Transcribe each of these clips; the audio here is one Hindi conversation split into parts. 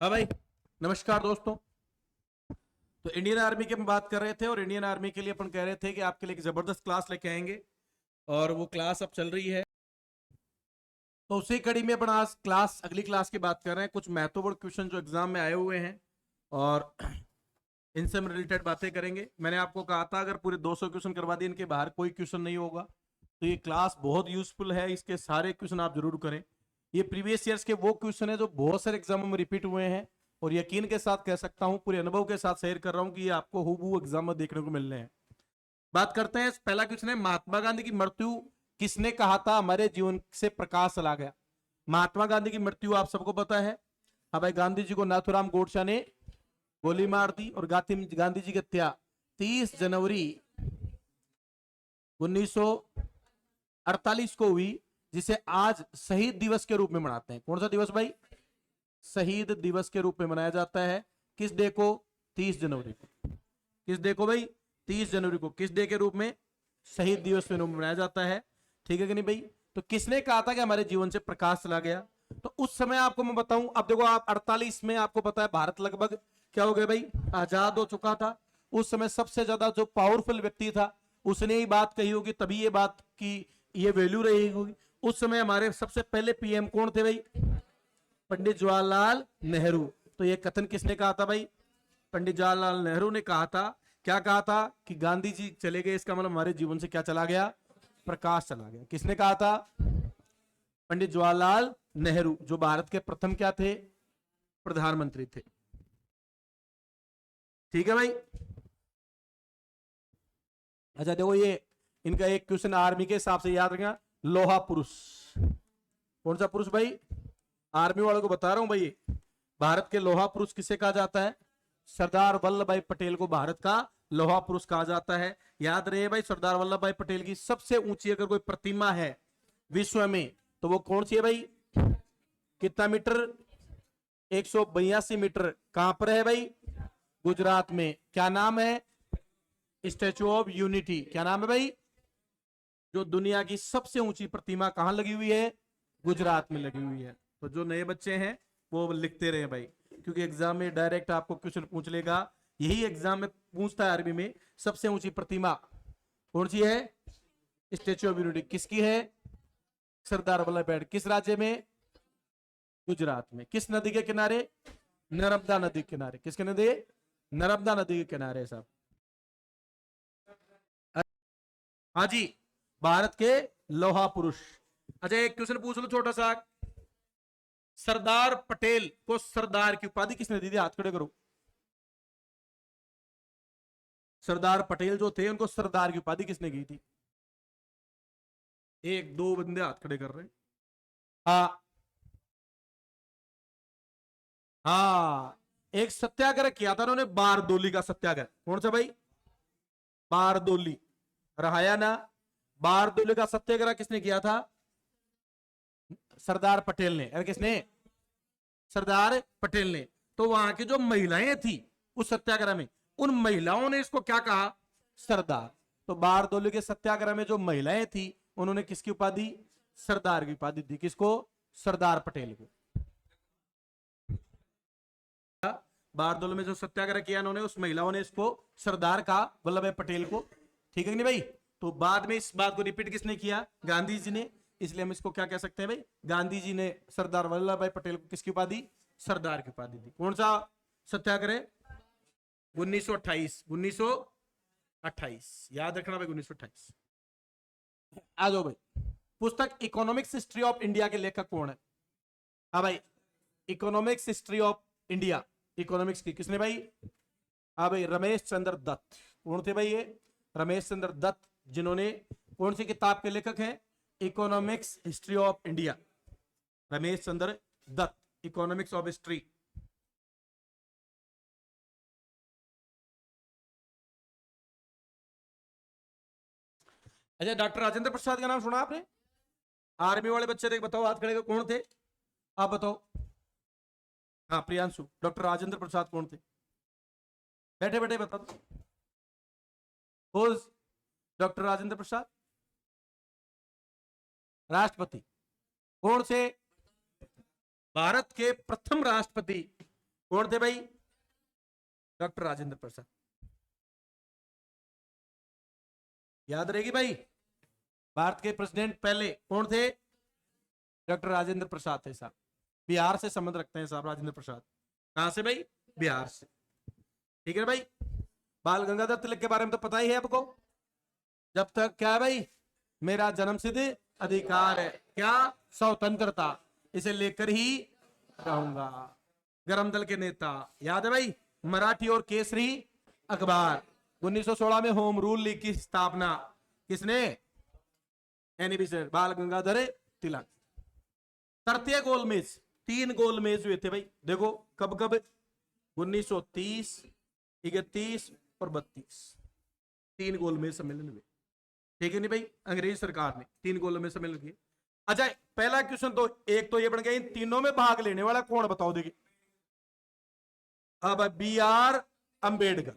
हाँ भाई, नमस्कार दोस्तों। तो इंडियन आर्मी की हम बात कर रहे थे और इंडियन आर्मी के लिए अपन कह रहे थे कि आपके लिए एक जबरदस्त क्लास लेके आएंगे और वो क्लास अब चल रही है। तो उसी कड़ी में अपन आज अगली क्लास की बात कर रहे हैं। कुछ महत्वपूर्ण क्वेश्चन जो एग्जाम में आए हुए हैं और इनसे हम रिलेटेड बातें करेंगे। मैंने आपको कहा था अगर पूरे 200 क्वेश्चन करवा दिए, इनके बाहर कोई क्वेश्चन नहीं होगा। तो ये क्लास बहुत यूजफुल है, इसके सारे क्वेश्चन आप जरूर करें। ये प्रीवियस ईयर्स के वो क्वेश्चन है जो बहुत सारे एग्जामों में रिपीट हुए हैं और यकीन के साथ कह सकता हूं, पूरे अनुभव के साथ शेयर कर रहा हूं कि ये आपको हूबहू एग्जाम में देखने को मिलने हैं। बात करते हैं। पहला क्वेश्चन है, महात्मा गांधी की मृत्यु किसने कहा था हमारे जीवन से प्रकाश चला गया? महात्मा गांधी की मृत्यु आप सबको पता है। हाँ भाई, गांधी जी को नाथूराम गोडसे ने गोली मार दी और गांधी जी की हत्या 30 जनवरी 1948 को हुई, जिसे आज शहीद दिवस के रूप में मनाते हैं। कौन सा दिवस भाई? शहीद दिवस के रूप में मनाया जाता है। किस डे को? 30 जनवरी को। किस डे को भाई? 30 जनवरी को किस डे के रूप में? शहीद दिवस के रूप में मनाया जाता है। ठीक है कि नहीं भाई? तो किसने कहा था कि हमारे जीवन से प्रकाश चला गया? तो उस समय आपको मैं बताऊं, अब देखो आप 48 में आपको पता है भारत लगभग क्या हो गया भाई, आजाद हो चुका था। उस समय सबसे ज्यादा जो पावरफुल व्यक्ति था उसने ही बात कही होगी, तभी ये बात की ये वैल्यू रही होगी। उस समय हमारे सबसे पहले पीएम कौन थे भाई? पंडित जवाहरलाल नेहरू। तो ये कथन किसने कहा था भाई? पंडित जवाहरलाल नेहरू ने कहा था। क्या कहा था? कि गांधी जी चले गए, इसका मतलब हमारे जीवन से क्या चला गया? प्रकाश चला गया। किसने कहा था? पंडित जवाहरलाल नेहरू, जो भारत के प्रथम क्या थे? प्रधानमंत्री थे। ठीक है भाई। अच्छा देखो, ये इनका एक क्वेश्चन आर्मी के हिसाब से याद रखना। लोहा पुरुष कौन सा पुरुष भाई? आर्मी वालों को बता रहा हूं भाई, भारत के लोहा पुरुष किसे कहा जाता है? सरदार वल्लभ भाई पटेल को भारत का लोहा पुरुष कहा जाता है। याद रहे भाई, सरदार वल्लभ भाई पटेल की सबसे ऊंची अगर कोई प्रतिमा है विश्व में तो वो कौन सी है भाई? कितना मीटर? 182 मीटर। कहां पर है भाई? गुजरात में। क्या नाम है? Statue of unity. क्या नाम है भाई? जो दुनिया की सबसे ऊंची प्रतिमा कहां लगी हुई है? गुजरात में लगी हुई है। तो जो नए बच्चे हैं वो लिखते रहे भाई, क्योंकि एग्जाम में डायरेक्ट आपको क्वेश्चन पूछ लेगा। यही एग्जाम में पूछता है आर्मी में, सबसे ऊंची प्रतिमा कौन सी है? स्टेच्यू ऑफ यूनिटी किसकी है? सरदार वल्लभ भाई। किस राज्य में? गुजरात में। किस नदी के किनारे? नर्मदा नदी के किनारे। किसके नदी? नर्मदा नदी के किनारे साहब। हाँ जी, भारत के लोहा पुरुष। अच्छा एक क्वेश्चन पूछ लो छोटा सा। सरदार पटेल को सरदार की उपाधि किसने दी थी? हाथ खड़े करो। सरदार पटेल जो थे उनको सरदार की उपाधि किसने की थी? एक दो बंदे हाथ खड़े कर रहे हैं। हाँ हाँ, एक सत्याग्रह किया था उन्होंने, बारदोली का सत्याग्रह। कौन सा भाई? बारदोली। रहाया ना? बारदोली का सत्याग्रह किसने किया था? सरदार पटेल ने। अरे किसने? सरदार पटेल ने। तो वहां की जो महिलाएं थी उस सत्याग्रह में, उन महिलाओं ने इसको क्या कहा? सरदार। तो बारदोली के सत्याग्रह में जो महिलाएं थी उन्होंने किसकी उपाधि? सरदार की उपाधि दी। किसको? सरदार पटेल को। बारदोली में जो सत्याग्रह किया उन्होंने, उस महिलाओं ने इसको सरदार कहा, वल्लभ भाई पटेल को। ठीक है कि नहीं भाई? तो बाद में इस बात को रिपीट किसने किया? गांधी जी ने। इसलिए हम इसको क्या कह सकते हैं भाई? गांधी जी ने सरदार वल्लभ भाई पटेल को किसकी उपाधि? सरदार की उपाधि दी। कौन सा सत्याग्रह? 1928। 1928 याद रखना भाई, 1928। आ जाओ भाई। पुस्तक इकोनॉमिक्स हिस्ट्री ऑफ इंडिया के लेखक कौन है? हाँ भाई, economics history of India, economics की किसने भाई? हाँ भाई, रमेश चंद्र दत्त। कौन थे भाई ये? रमेश चंद्र दत्त, जिन्होंने कौन सी किताब के लेखक हैं? Economics history of India. Ramesh Chandra Dutt, economics of history. अच्छा, डॉक्टर राजेंद्र प्रसाद का नाम सुना आपने? आर्मी वाले बच्चे थे, बताओ हाथ खड़े कर, कौन थे? आप बताओ। हाँ प्रियांशु, डॉक्टर राजेंद्र प्रसाद कौन थे? बैठे बैठे बता दो। डॉक्टर राजेंद्र प्रसाद राष्ट्रपति। कौन से? भारत के प्रथम राष्ट्रपति कौन थे भाई? डॉक्टर राजेंद्र प्रसाद। याद रहेगी भाई, भारत के प्रेसिडेंट पहले कौन थे? डॉक्टर राजेंद्र प्रसाद थे साहब। बिहार से संबंध रखते हैं साहब राजेंद्र प्रसाद। कहां से भाई? बिहार से। ठीक है भाई। बाल गंगाधर तिलक के बारे में तो पता ही है आपको। जब तक क्या है भाई, मेरा जन्मसिद्ध अधिकार है क्या? स्वतंत्रता, इसे लेकर ही रहूंगा। गरम दल के नेता याद है भाई? मराठी और केसरी अखबार। 1916 में होम रूल लीग की स्थापना किसने? एनबी से बाल गंगाधर तिलक। तृतीय गोलमेज, 3 गोलमेज हुए थे भाई। देखो कब कब? 1930, 31 और 32, 3 गोलमेज सम्मेलन हुए। ठीक है नहीं भाई? अंग्रेज सरकार ने 3 गोलमेज सम्मेलन किए। अच्छा, पहला क्वेश्चन तो एक तो ये बन गया, इन तीनों में भाग लेने वाला कौन बताओ? देखिए अब B R Ambedkar.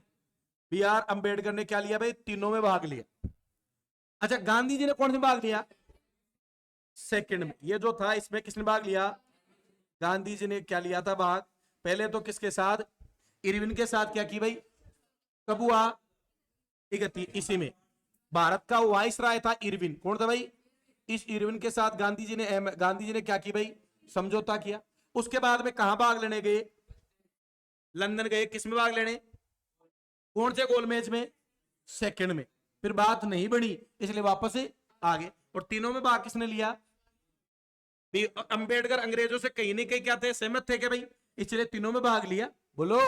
B R Ambedkar ने क्या लिया भाई? तीनों में भाग लिया। अच्छा, गांधी जी ने कौन से भाग लिया? सेकंड में। ये जो था इसमें किसने भाग लिया? गांधी जी ने क्या लिया था भाग? पहले तो किसके साथ? इरविन के साथ। क्या की भाई? कब हुआ? 31 इसी में। भारत का वाइस राय था इरविन। कौन था भाई? इस इरविन के साथ गांधी जी ने क्या की भाई? समझौता किया। उसके बाद में कहां भाग लेने गए? लंदन गए। किस में भाग लेने? कौन से गोलमेज में? सेकंड में। फिर बात नहीं बनी इसलिए वापस आ गए। और तीनों में भाग किसने लिया? अंबेडकर अंग्रेजों से कहीं नहीं कहीं क्या थे? सहमत थे क्या भाई? इसलिए तीनों में भाग लिया। बोलो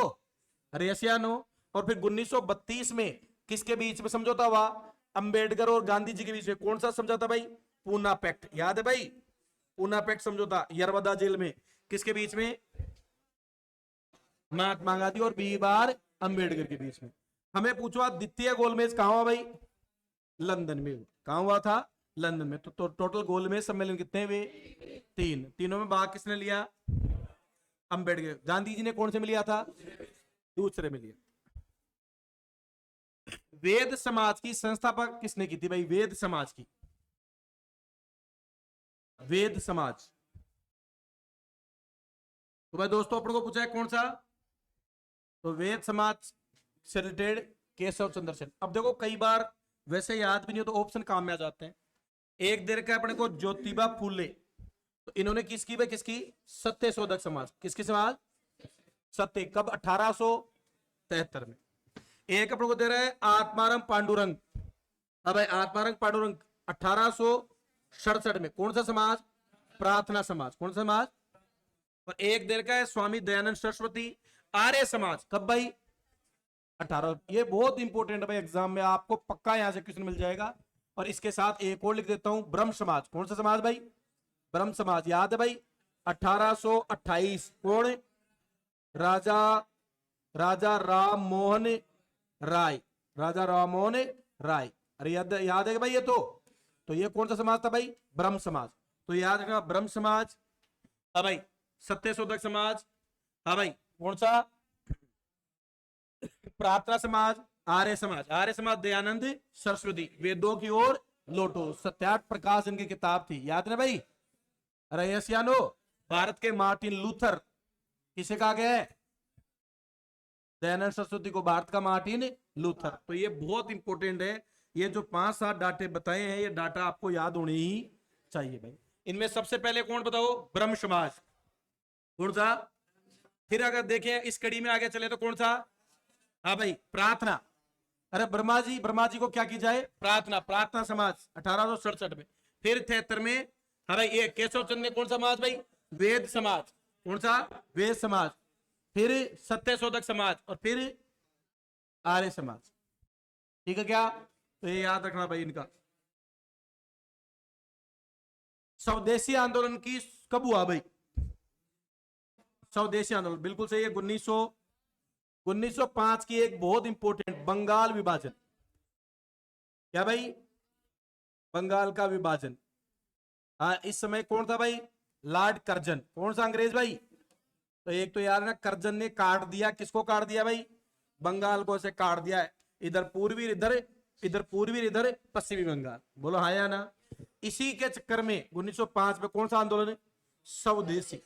अरे यस या नो? और फिर 1932 में किसके बीच में समझौता हुआ? अंबेडकर और गांधी जी के बीच में। कौन सा समझौता भाई? पूना पैक्ट। याद है भाई? पूना पैक्ट समझौता यरवदा जेल में। किसके बीच में? महात्मा गांधी और बी.आर. अंबेडकर के बीच में। हमें पूछो द्वितीय गोलमेज कहां हुआ भाई? लंदन में। कहां हुआ था? लंदन में। तो टोटल गोलमेज सम्मेलन कितने हुए? 3। तीनों में भाग किसने लिया? अंबेडकर। गांधी जी ने कौन से में लिया था? दूसरे में लिया। वेद समाज की संस्थापक किसने की थी भाई? वेद समाज की। वेद समाज। तो भाई दोस्तों अपन को पूछा है कौन सा? तो वेद समाज से रिलेटेड केशव चंद्र सेन। अब देखो कई बार वैसे याद भी नहीं हो तो ऑप्शन काम में आ जाते हैं। एक देर का अपने को ज्योतिबा फूले, तो इन्होंने किसकी भाई? किसकी? सत्य शोधक समाज। किसकी समाज? सत्य। कब? 1873 में। एक अपन को दे रहा है आत्माराम पांडुरंग। अब भाई आत्माराम पांडुरंग 1867 में। कौन सा समाज? प्रार्थना समाज। कौन सा समाज? और एक देर का है स्वामी दयानंद सरस्वती, आर्य समाज। कब भाई? 18। ये बहुत इंपॉर्टेंट है भाई, एग्जाम में आपको पक्का यहां से क्वेश्चन मिल जाएगा। और इसके साथ एक और लिख देता हूं, ब्रह्म समाज। कौन सा समाज भाई? ब्रह्म समाज। याद है भाई? 1828। कौन? राजा राजा राम मोहन राय। राजा राम मोहन राय। अरे याद है भाई? ये तो ये कौन सा समाज था भाई? ब्रह्म समाज। तो याद रखना ब्रह्म समाज। हाँ भाई सत्य शोधक समाज। हाँ भाई कौन सा? प्रार्थना समाज। आर्य समाज। आर्य समाज दयानंद सरस्वती। वेदों की ओर लौटो, सत्यार्थ प्रकाश इनकी किताब थी। याद ना भाई? अरे यस या नो? भारत के मार्टिन लूथर किसे कहा गया है? दयानंद सरस्वती को भारत का मार्टिन लूथर। तो ये बहुत इंपॉर्टेंट है। ये जो 5-7 डाटे बताए हैं, ये डाटा आपको याद होने ही चाहिए भाई। इनमें सबसे पहले कौन बताओ? ब्रह्म समाज। कौन सा? फिर अगर देखें इस कड़ी में आगे चले तो कौन सा? हाँ भाई प्रार्थना। अरे ब्रह्मा जी को क्या की जाए? प्रार्थना। प्रार्थना समाज 1867 में। फिर 73 में हाँ भाई ये केशव चंद्र ने कौन सा समाज भाई? वेद समाज। कौन सा? वेद समाज। फिर सत्य शोधक समाज और फिर आर्य समाज। ठीक है क्या? तो ये याद रखना भाई इनका। स्वदेशी आंदोलन की कब हुआ भाई? स्वदेशी आंदोलन बिल्कुल सही है। 1905 की एक बहुत इंपॉर्टेंट बंगाल विभाजन। क्या भाई? बंगाल का विभाजन। हाँ इस समय कौन था भाई? Lord Curzon. कौन सा अंग्रेज भाई? तो एक तो यार ना कर्जन ने काट दिया। किसको काट दिया भाई? बंगाल को ऐसे काट दिया है। इधर पूर्वी, इधर पूर्वी, इधर पश्चिमी बंगाल। बोलो हाँ या ना? इसी के चक्कर में 1905 में कौन सा आंदोलन? स्वदेशी।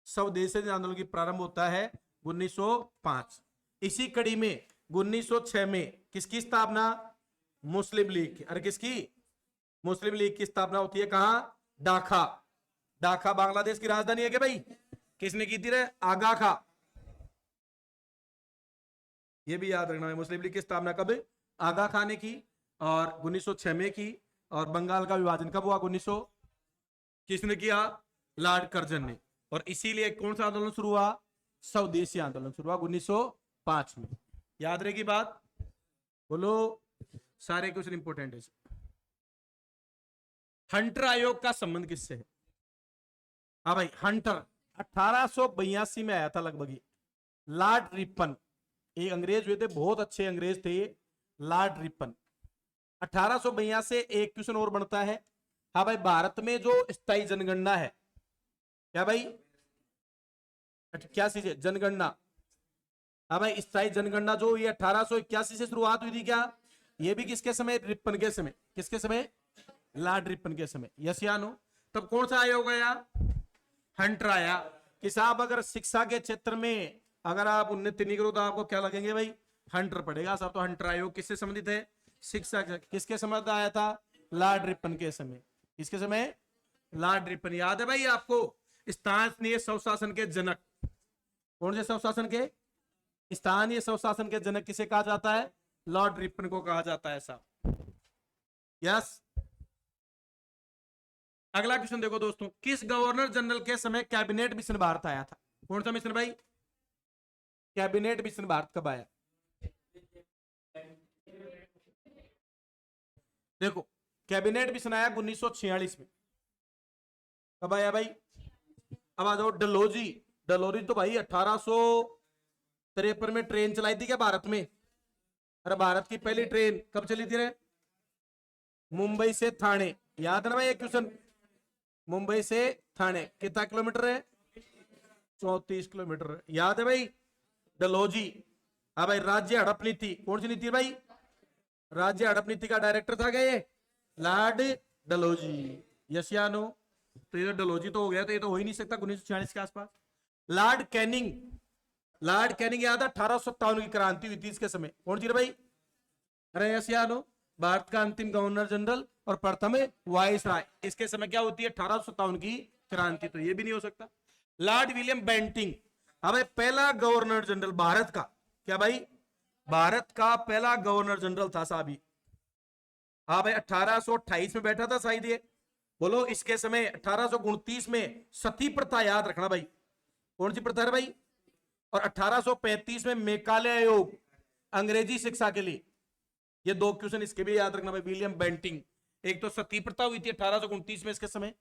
स्वदेशी आंदोलन की प्रारंभ होता है 1905। इसी कड़ी में 1906 में किसकी स्थापना? मुस्लिम लीग की। अरे किसकी? मुस्लिम लीग की स्थापना होती है कहां? ढाका। ढाका बांग्लादेश की राजधानी है क्या भाई? किसने की थी रे? आगा खा। ये भी याद रखना है, मुस्लिम लीग की स्थापना कब? आगा खान ने की और 1906 में की। और बंगाल का विभाजन कब हुआ? 1900। किसने किया? लॉर्ड कर्जन ने। और इसीलिए कौन सा आंदोलन शुरू हुआ? स्वदेशी आंदोलन शुरू हुआ 1905 में। याद रहेगी बात? बोलो। सारे क्वेश्चन इंपोर्टेंट है। हंटर आयोग का संबंध किससे है? हाँ भाई, हंटर 1882 में आया था लगभग। लॉर्ड रिपन एक अंग्रेज हुए थे, बहुत अच्छे अंग्रेज थे ये, लॉर्ड रिपन। 1882 से एक क्वेश्चन और बनता है। हाँ भाई, भारत में जो स्थायी जनगणना है, क्या भाई? 81 से जनगणना। हाँ भाई, स्थायी जनगणना जो ये 1881 से शुरुआत हुई थी क्या? ये भी किसके समय? रिपन के समय। किसके समय? लॉर्ड रिपन के समय। यस या नो? तब कौन सा आयोग आया? हंटर आया। कि साहब अगर शिक्षा के क्षेत्र में अगर आप उन्नति नहीं करो तो आपको क्या लगेंगे भाई? हंटर पड़ेगा साहब। तो हंटर आयोग किससे संबंधित है? शिक्षा के। किसके समय आया था? लॉर्ड रिपन के समय। किसके समय? Lord Ripon. याद है भाई आपको? स्थानीय स्वशासन के जनक। कौन से स्वशासन के? स्थानीय स्वशासन के जनक किसे कहा जाता है? लॉर्ड रिपन को कहा जाता है साहब। यस। अगला क्वेश्चन देखो दोस्तों, किस गवर्नर जनरल के समय कैबिनेट मिशन भारत आया था? कौन सा मिशन भाई? कैबिनेट मिशन भारत कब आया? देखो, कैबिनेट मिशन आया 1946 में। कब आया भाई? अब आ जाओ डलोजी। डलोजी तो भाई 1853 में ट्रेन चलाई थी क्या भारत में? अरे भारत की पहली ट्रेन कब चली थी रे? मुंबई से थाने। याद है ना भाई ये क्वेश्चन? मुंबई से थाने कितना किलोमीटर है? 34 किलोमीटर। याद है भाई? डलोजी। हाँ भाई, राज्य हड़प नीति कौन सी नीति है भाई? राज्य हड़प नीति का डायरेक्टर था क्या ये? लॉर्ड डलोजी। यस या नो? तो ये डलोजी तो हो गया, तो ये तो हो ही नहीं सकता 1946 के आसपास। Lord Canning. लॉर्ड कैनिंग याद है? 1857 की क्रांति हुई थी इसके समय। कौन सी भाई? अरे यस या नो? भारत का अंतिम गवर्नर जनरल और प्रथम वायसराय। इसके समय क्या होती है? 1857 की क्रांति। तो ये भी नहीं हो सकता। Lord William Bentinck. हाँ भाई, पहला गवर्नर जनरल भारत का। क्या भाई? भारत का पहला गवर्नर जनरल था साहब। हाँ भाई, 1828 में बैठा था शायद ये। बोलो, इसके समय 1829 में सती प्रथा। याद रखना भाई। कौन सी प्रथा है भाई? और 1835 में मेकाले आयोग अंग्रेजी शिक्षा के लिए। ये दो क्वेश्चन इसके भी याद रखना भाई। William Bentinck. एक तो सती प्रथा हुई थी 1829 में इसके समय,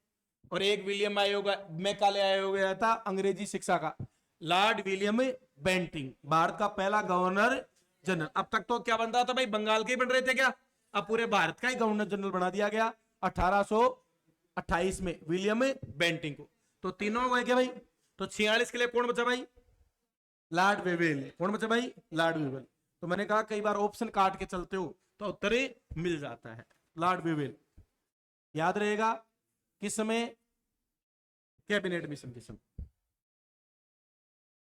और एक विलियम आयोग मेकाले आयोग आया था अंग्रेजी शिक्षा का। लॉर्ड विलियम बेंटिंग भारत का पहला गवर्नर जनरल। अब तक तो क्या बन रहा था भाई? बंगाल के ही बन रहे थे क्या? अब पूरे भारत का ही गवर्नर जनरल बना दिया गया 1828 में विलियम बेंटिंग को। तो तीनों हो गए क्या भाई? तो 46 के लिए कौन बचा भाई? Lord Wavell. कौन बचा भाई? Lord Wavell. तो मैंने कहा कई बार ऑप्शन काट के चलते हो तो उत्तर मिल जाता है। Lord Wavell. याद रहेगा? किस समय? कैबिनेट मिशन के समय।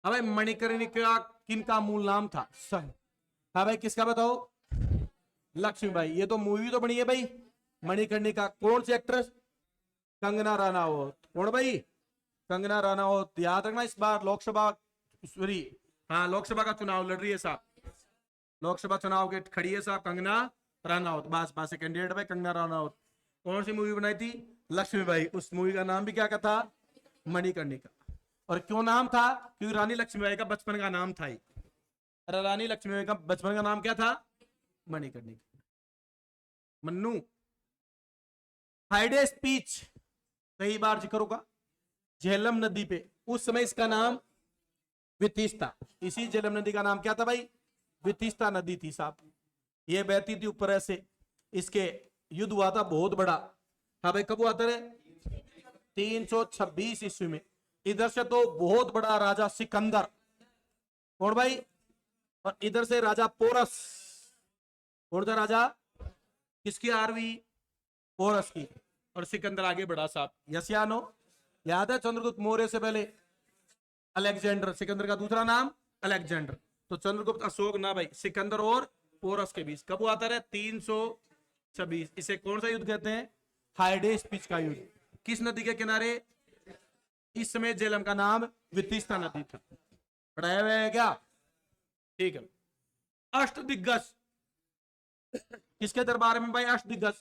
अब भाई, मणिकर्णिका किनका मूल नाम था? हाँ भाई, किसका बताओ? लक्ष्मीबाई। ये तो मूवी तो बनी है भाई मणिकर्णिका। कौन सी एक्ट्रेस? कंगना रनावत। कौन भाई? कंगना रनावत। याद रखना, इस बार लोकसभा, सॉरी, हाँ, लोकसभा का चुनाव लड़ रही है साहब। लोकसभा चुनाव के खड़ी है साहब कंगना रनावत। भाजपा से कैंडिडेट भाई कंगना रनावत। कौन सी मूवी बनाई थी? लक्ष्मीबाई। उस मूवी का नाम भी क्या था? मणिकर्णिका। और क्यों नाम था? क्योंकि रानी लक्ष्मीबाई का बचपन का नाम था। अरे रानी लक्ष्मीबाई का बचपन का नाम क्या था? मणिकर्णिका। मन्नू, हाइडे स्पीच कई बार जिक्र होगा झेलम नदी पे। उस समय इसका नाम वितिस्ता। इसी झेलम नदी का नाम क्या था भाई? वितिस्ता नदी थी साहब। ये बहती थी ऊपर ऐसे। इसके युद्ध हुआ था बहुत बड़ा। हाँ भाई, कब हुआ था? 326 ईस्वी में। इधर से तो बहुत बड़ा राजा सिकंदर। कौन भाई? और इधर से राजा पोरस। कौन सा राजा? किसकी आर्मी? पोरस की। और सिकंदर आगे बढ़ा साहब। यस या नो? याद है चंद्रगुप्त मौर्य से पहले अलेक्जेंडर, सिकंदर का दूसरा नाम अलेक्जेंडर। तो चंद्रगुप्त अशोक ना भाई, सिकंदर और पोरस के बीच कब हुआ था रे? 326। इसे कौन सा युद्ध कहते हैं? हाइडेस पिच का युद्ध। किस नदी के किनारे? इस समय झेलम का नाम वितिस्ता नदी था। पढ़ाया हुआ है क्या? ठीक है। अष्टदिग्गज किसके दरबार में भाई? अष्टदिग्गज,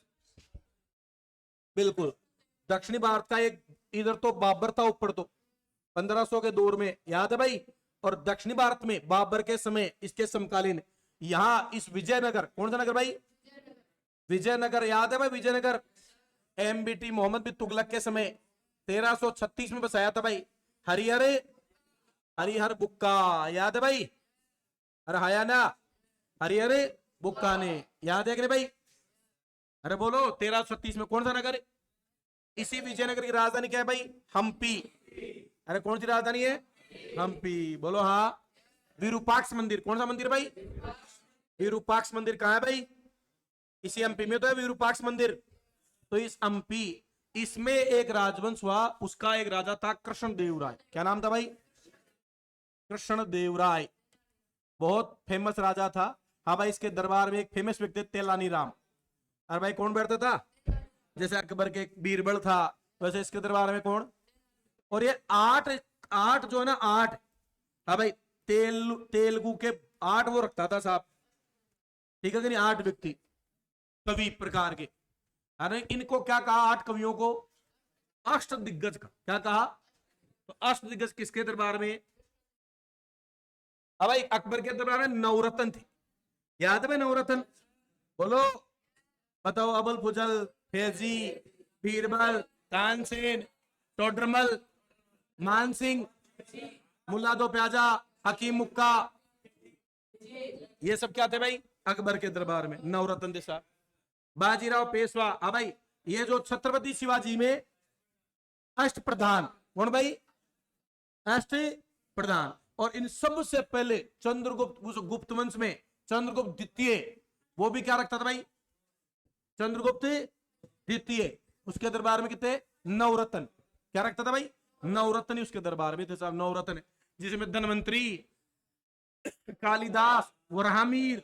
बिल्कुल दक्षिणी भारत का एक, इधर तो बाबर था ऊपर तो 1500 के दौर में, याद है भाई। और दक्षिणी भारत में बाबर के समय, इसके समकालीन यहां इस विजयनगर, कौन सा नगर भाई? विजयनगर, याद है भाई विजयनगर? एमबीटी मोहम्मद बिन तुगलक के समय 1336 में बसाया था भाई। हरिहर हरिहर बुक्का, याद है भाई? अरे हया ना, हरिहर बुक्का ने, याद है कि नहीं भाई? अरे बोलो 1336 में कौन सा नगर? इसी विजयनगर की राजधानी क्या है भाई? हम्पी। अरे कौन सी राजधानी है? हम्पी। बोलो हाँ। विरूपाक्ष मंदिर, कौन सा मंदिर भाई? विरूपाक्ष मंदिर कहाँ है भाई? इसी हम्पी में तो है विरूपाक्ष मंदिर। तो इस हम्पी, इसमें एक राजवंश हुआ, उसका एक राजा था कृष्णदेवराय। क्या नाम था भाई? कृष्णदेवराय, बहुत फेमस राजा था। हाँ भाई, इसके दरबार में एक फेमस व्यक्ति तेलानी राम। अरे भाई कौन बैठता था? जैसे अकबर के बीरबल था, वैसे इसके दरबार में कौन? और ये आठ आठ जो है ना, आठ, हाँ भाई, तेलुगु के 8 वो रखता था साहब, ठीक है कि नहीं? 8 व्यक्ति कवि प्रकार के। अरे इनको क्या कहा? 8 कवियों को अष्ट दिग्गज का क्या कहा? तो अष्ट दिग्गज किसके दरबार में? अब भाई अकबर के दरबार में नवरत्न थे, याद है भाई नवरत्न? बोलो, बताओ। अबुल फजल, फैजी, बीरबल, तानसेन, टोडरमल, मानसिंह, मुल्ला दो प्याजा, हकीम मुक्का, ये सब क्या थे भाई? अकबर के दरबार में नवरत्न थे साहब। बाजीराव पेशवा, हाँ भाई, ये जो छत्रपति शिवाजी में अष्ट प्रधान, कौन भाई? अष्ट प्रधान। और इन सब से पहले चंद्रगुप्त, उस गुप्त वंश में चंद्रगुप्त द्वितीय, वो भी क्या रखता था भाई? चंद्रगुप्त द्वितीय, उसके दरबार में कितने? नवरत्न। क्या रखता था भाई? नवरत्न ही उसके दरबार में थे साहब, नवरत्न। जिसमें धनवंतरी, कालिदास, वरहामीर,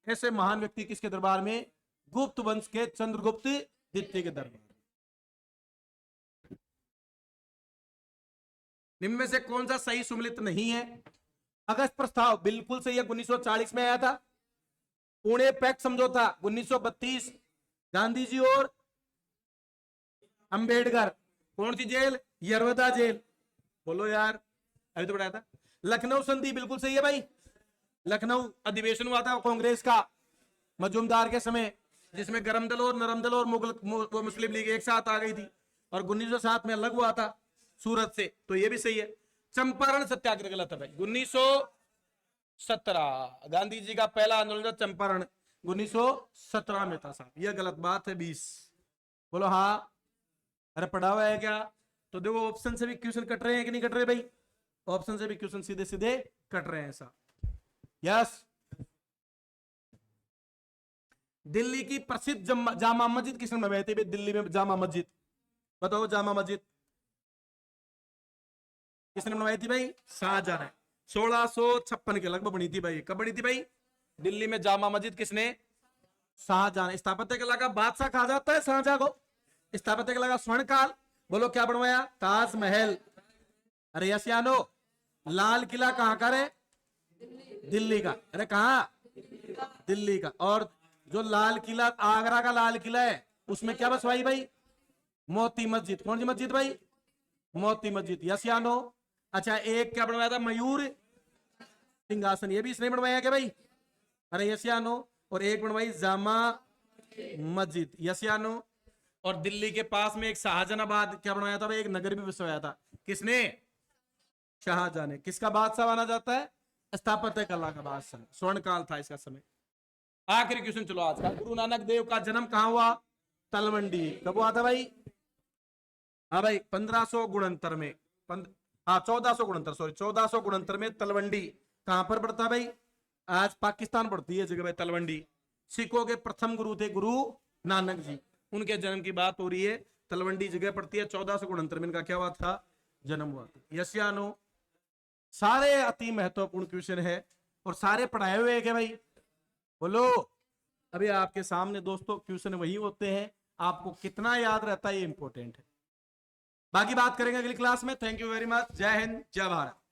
ऐसे महान व्यक्ति किसके दरबार में? गुप्त वंश के चंद्रगुप्त द्वितीय के दरबार। निम्न में से कौन सा सही सुमेलित नहीं है? अगस्त प्रस्ताव बिल्कुल सही है, 1940 में आया था। पुणे पैक्ट समझौता 1932, गांधी जी और अंबेडकर, कौन सी जेल? यरवदा जेल। बोलो यार, अभी तो बताया था। लखनऊ संधि बिल्कुल सही है भाई। लखनऊ अधिवेशन हुआ था कांग्रेस का मजूमदार के समय, जिसमें गरम दल और नरम दल और मुस्लिम लीग एक साथ आ गई थी, और 1907 में अलग हुआ था सूरत से, तो ये भी सही है। चंपारण सत्याग्रह गलत है भाई, 1917 गांधी जी का पहला आंदोलन चंपारण 1917 में था साहब, यह गलत बात है। 20 बोलो हाँ। अरे पढ़ा हुआ है क्या? तो देखो ऑप्शन से भी क्वेश्चन कट रहे हैं कि नहीं कट रहे भाई? ऑप्शन से भी क्वेश्चन सीधे सीधे कट रहे हैं साहब। यस। दिल्ली की प्रसिद्ध जामा मस्जिद किसने बनवाई थी? दिल्ली में जामा मस्जिद, बताओ जामा मस्जिद किसने बनवाई थी भाई? शाहजहां ने। 1656 के लगभग बनी थी भाई। कब बनी थी भाई दिल्ली में जामा मस्जिद? किसने? शाहजहां। स्थापत्य कला का बादशाह कहा जाता है शाहजहां को। स्थापत्य कला का स्वर्ण काल, बोलो क्या बनवाया? ताजमहल। अरे यस या नो? लाल किला कहां का है? दिल्ली का। अरे कहां? दिल्ली का। और जो लाल किला, आगरा का लाल किला है, उसमें क्या बसवाई भाई? मोती मस्जिद। कौन सी मस्जिद भाई? मोती मस्जिद। यस या नो? अच्छा, एक क्या बनवाया था? मयूर सिंहासन, ये भी इसने बनवाया क्या भाई? अरे यस या नो? और एक बनवाई जामा मस्जिद। यस या नो? और दिल्ली के पास में एक शाहजहानाबाद क्या बनवाया था भाई? एक नगर भी बसवाया था। किसने? शाहजहां ने। किसका बादशाह माना जाता है? स्थापत्य कला का बादशाह। स्वर्ण काल था इसका समय। आखिरी क्वेश्चन चलो आज का। गुरु नानक देव का जन्म कहां हुआ? तलवंडी। कब हुआ था भाई? हाँ भाई 1569 में। हाँ 1469, सॉरी 1469 में तलवंडी। कहां पर पड़ता है भाई? आज पाकिस्तान पड़ती है जगह भाई तलवंडी। सिखों के प्रथम गुरु थे गुरु नानक जी, उनके जन्म की बात हो रही है। तलवंडी जगह पड़ती है, 1469 में इनका क्या हुआ था? जन्म हुआ था। यस या नो? सारे अति महत्वपूर्ण क्वेश्चन है और सारे पढ़ाए हुए हैं क्या भाई? बोलो। अभी आपके सामने दोस्तों क्वेश्चन वही होते हैं, आपको कितना याद रहता है ये इंपॉर्टेंट है। बाकी बात करेंगे अगली क्लास में। Thank you very much. जय हिंद, जय भारत।